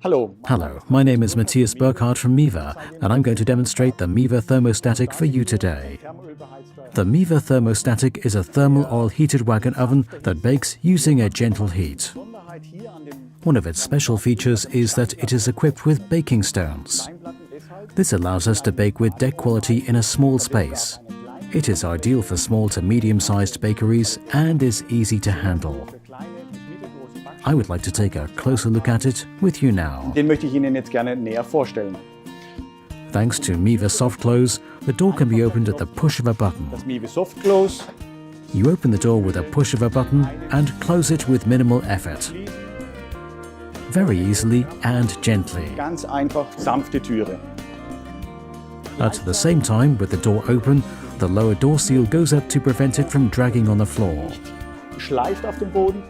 Hello, my name is Matthias Burkhardt from MIWE, and I'm going to demonstrate the MIWE Thermostatic for you today. The MIWE Thermostatic is a thermal oil heated wagon oven that bakes using a gentle heat. One of its special features is that it is equipped with baking stones. This allows us to bake with deck quality in a small space. It is ideal for small to medium-sized bakeries and is easy to handle. I would like to take a closer look at it with you now. Den möchte ich Ihnen jetzt gerne näher vorstellen. Thanks to MIWE Softclose, the door can be opened at the push of a button. Das MIWE Softclose. You open the door with a push of a button and close it with minimal effort. Very easily and gently. Ganz einfach, sanfte Türe. At the same time, with the door open, the lower door seal goes up to prevent it from dragging on the floor. Schleift auf dem Boden.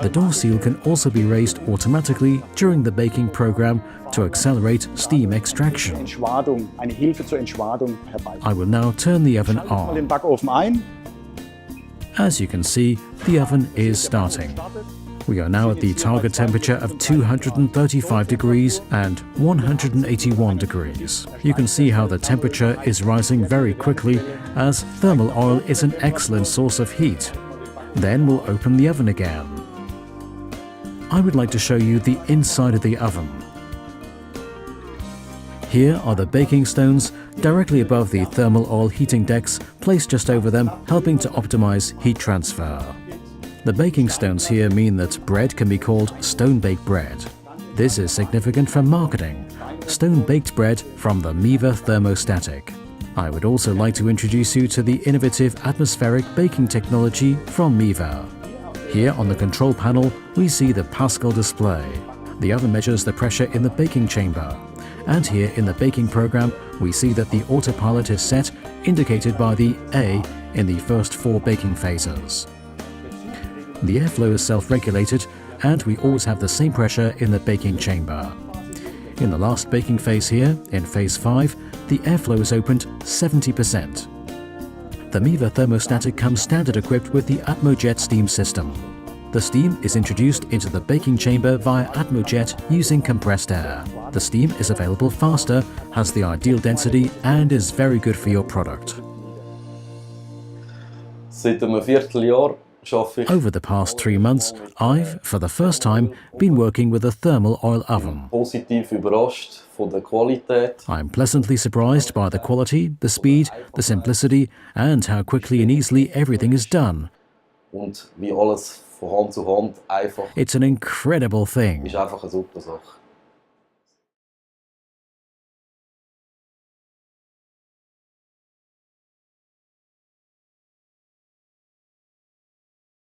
The door seal can also be raised automatically during the baking program to accelerate steam extraction. Entschwadung, eine Hilfe zur Entschwadung herbei. I will now turn the oven Schalte mal den on. Backofen ein. As you can see, the oven is starting. We are now at the target temperature of 235 degrees and 181 degrees. You can see how the temperature is rising very quickly, as thermal oil is an excellent source of heat. Then we'll open the oven again. I would like to show you the inside of the oven. Here are the baking stones directly above the thermal oil heating decks, placed just over them, helping to optimize heat transfer. The baking stones here mean that bread can be called stone-baked bread. This is significant for marketing. Stone-baked bread from the MIWE Thermostatic. I would also like to introduce you to the innovative atmospheric baking technology from MIWE. Here on the control panel, we see the Pascal display. The oven measures the pressure in the baking chamber. And here in the baking program, we see that the autopilot is set, indicated by the A in the first 4 baking phases. The airflow is self-regulated, and we always have the same pressure in the baking chamber. In the last baking phase here, in phase 5, the airflow is opened 70%. The MIWE Thermostatic comes standard equipped with the atmo-jet steam system. The steam is introduced into the baking chamber via atmo-jet using compressed air. The steam is available faster, has the ideal density, and is very good for your product. Seit einem Vierteljahr arbeite ich. Over the past 3 months, I've, for the first time, been working with a thermal oil oven. Positiv überrascht von der Qualität. I'm pleasantly surprised by the quality, the speed, the simplicity, and how quickly and easily everything is done. Und wie alles von Hand zu Hand einfach. It's an incredible thing. Ist einfach eine super Sache.